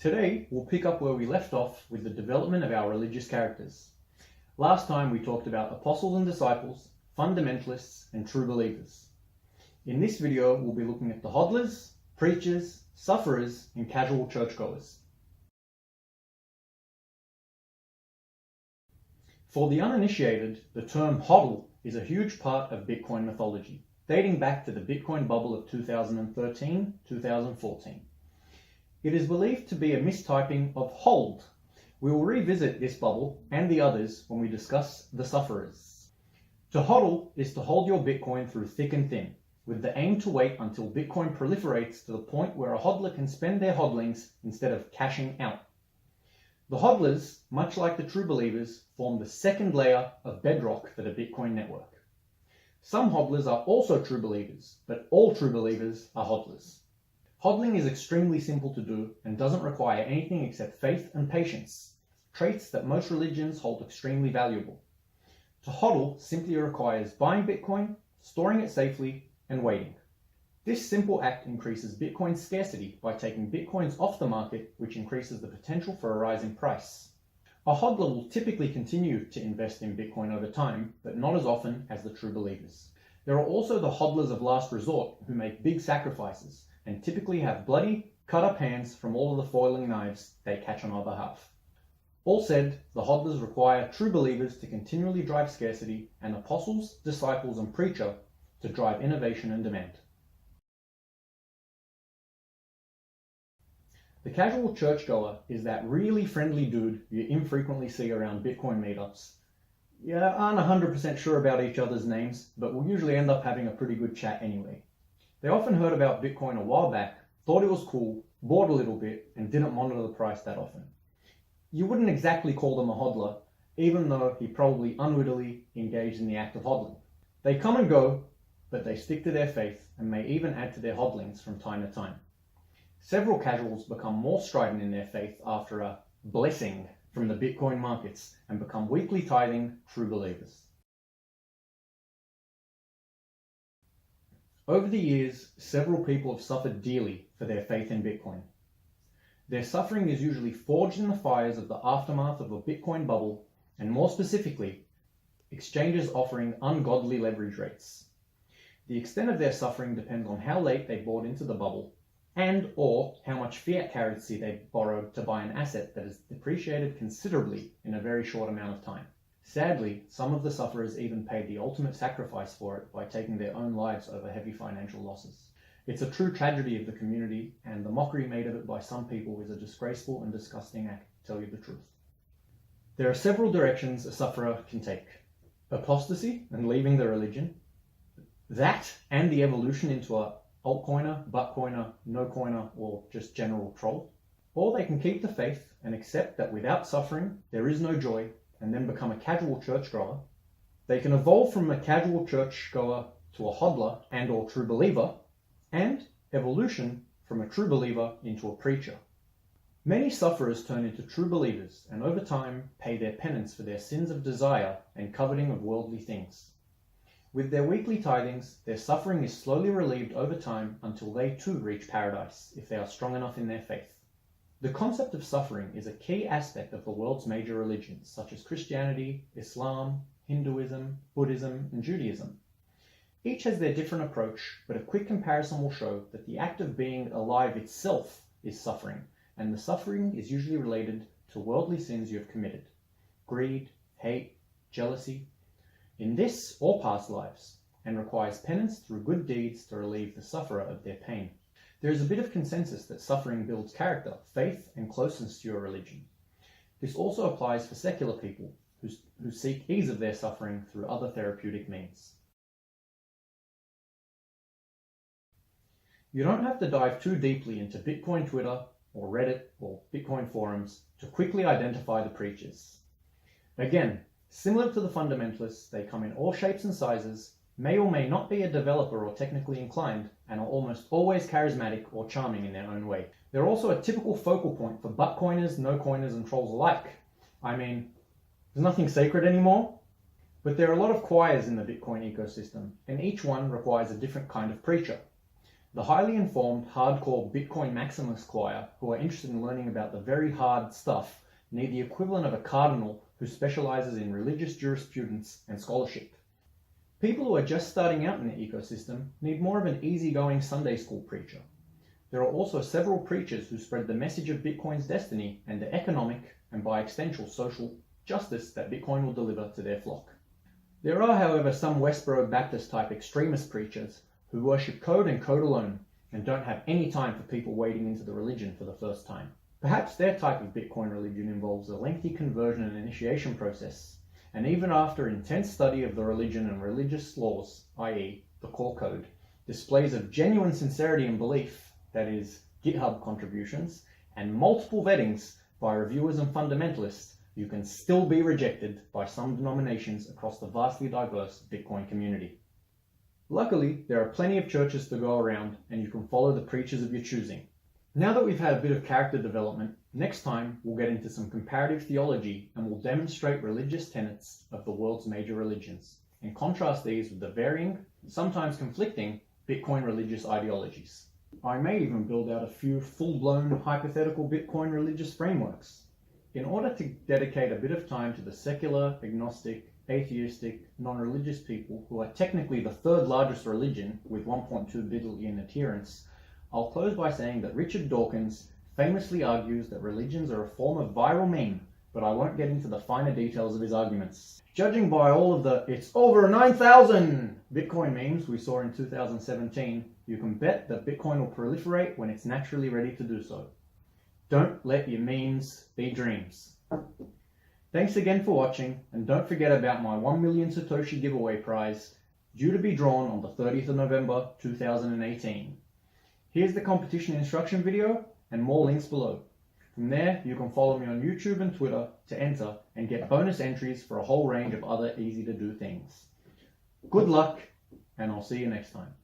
Today, we'll pick up where we left off with the development of our religious characters. Last time we talked about apostles and disciples, fundamentalists, and true believers. In this video, we'll be looking at the hodlers, preachers, sufferers, and casual churchgoers. For the uninitiated, the term hodl is a huge part of Bitcoin mythology, dating back to the Bitcoin bubble of 2013-2014. It is believed to be a mistyping of hold. We will revisit this bubble and the others when we discuss the sufferers. To hodl is to hold your Bitcoin through thick and thin, with the aim to wait until Bitcoin proliferates to the point where a hodler can spend their hodlings instead of cashing out. The hodlers, much like the true believers, form the second layer of bedrock for the Bitcoin network. Some hodlers are also true believers, but all true believers are hodlers. Hodling is extremely simple to do and doesn't require anything except faith and patience, traits that most religions hold extremely valuable. To hodl simply requires buying Bitcoin, storing it safely, and waiting. This simple act increases Bitcoin's scarcity by taking Bitcoins off the market, which increases the potential for a rise in price. A hodler will typically continue to invest in Bitcoin over time, but not as often as the true believers. There are also the hodlers of last resort who make big sacrifices and typically have bloody, cut-up hands from all of the foiling knives they catch on our behalf. All said, the hodlers require true believers to continually drive scarcity and apostles, disciples, and preacher to drive innovation and demand. The casual churchgoer is that really friendly dude you infrequently see around Bitcoin meetups. You aren't 100% sure about each other's names, but will usually end up having a pretty good chat anyway. They often heard about Bitcoin a while back, thought it was cool, bought a little bit, and didn't monitor the price that often. You wouldn't exactly call them a hodler, even though he probably unwittingly engaged in the act of hodling. They come and go, but they stick to their faith and may even add to their hodlings from time to time. Several casuals become more strident in their faith after a blessing from the Bitcoin markets and become weekly tithing true believers. Over the years, several people have suffered dearly for their faith in Bitcoin. Their suffering is usually forged in the fires of the aftermath of a Bitcoin bubble, and more specifically, exchanges offering ungodly leverage rates. The extent of their suffering depends on how late they bought into the bubble and or how much fiat currency they borrowed to buy an asset that has depreciated considerably in a very short amount of time. Sadly, some of the sufferers even paid the ultimate sacrifice for it by taking their own lives over heavy financial losses. It's a true tragedy of the community, and the mockery made of it by some people is a disgraceful and disgusting act, to tell you the truth. There are several directions a sufferer can take. Apostasy and leaving the religion, that and the evolution into a altcoiner, buttcoiner, no-coiner, or just general troll. Or they can keep the faith and accept that without suffering, there is no joy, and then become a casual churchgoer. They can evolve from a casual churchgoer to a hodler and or true believer, and evolution from a true believer into a preacher. Many sufferers turn into true believers and over time pay their penance for their sins of desire and coveting of worldly things. With their weekly tithings, their suffering is slowly relieved over time until they too reach paradise, if they are strong enough in their faith. The concept of suffering is a key aspect of the world's major religions, such as Christianity, Islam, Hinduism, Buddhism, and Judaism. Each has their different approach, but a quick comparison will show that the act of being alive itself is suffering, and the suffering is usually related to worldly sins you have committed: greed, hate, jealousy, in this or past lives, and requires penance through good deeds to relieve the sufferer of their pain. There is a bit of consensus that suffering builds character, faith, and closeness to your religion. This also applies for secular people who seek ease of their suffering through other therapeutic means. You don't have to dive too deeply into Bitcoin Twitter or Reddit or Bitcoin forums to quickly identify the preachers. Again, similar to the fundamentalists, they come in all shapes and sizes, may or may not be a developer or technically inclined, and are almost always charismatic or charming in their own way. They're also a typical focal point for buttcoiners, no-coiners, and trolls alike. I mean, there's nothing sacred anymore, but there are a lot of choirs in the Bitcoin ecosystem, and each one requires a different kind of preacher. The highly informed, hardcore Bitcoin maximalist choir who are interested in learning about the very hard stuff need the equivalent of a cardinal who specializes in religious jurisprudence and scholarship. People who are just starting out in the ecosystem need more of an easygoing Sunday school preacher. There are also several preachers who spread the message of Bitcoin's destiny and the economic, and by extension social, justice that Bitcoin will deliver to their flock. There are, however, some Westboro Baptist type extremist preachers who worship code and code alone and don't have any time for people wading into the religion for the first time. Perhaps their type of Bitcoin religion involves a lengthy conversion and initiation process, and even after intense study of the religion and religious laws, i.e. the core code, displays of genuine sincerity and belief, that is, GitHub contributions, and multiple vettings by reviewers and fundamentalists, you can still be rejected by some denominations across the vastly diverse Bitcoin community. Luckily, there are plenty of churches to go around, and you can follow the preachers of your choosing. Now that we've had a bit of character development, next time we'll get into some comparative theology and we'll demonstrate religious tenets of the world's major religions, and contrast these with the varying, sometimes conflicting, Bitcoin religious ideologies. I may even build out a few full-blown hypothetical Bitcoin religious frameworks. In order to dedicate a bit of time to the secular, agnostic, atheistic, non-religious people who are technically the third largest religion with 1.2 billion adherents, I'll close by saying that Richard Dawkins famously argues that religions are a form of viral meme, but I won't get into the finer details of his arguments. Judging by all of the "it's over 9,000" Bitcoin memes we saw in 2017, you can bet that Bitcoin will proliferate when it's naturally ready to do so. Don't let your memes be dreams. Thanks again for watching, and don't forget about my 1 million Satoshi giveaway prize, due to be drawn on the 30th of November 2018. Here's the competition instruction video and more links below. From there, you can follow me on YouTube and Twitter to enter and get bonus entries for a whole range of other easy to do things. Good luck, and I'll see you next time.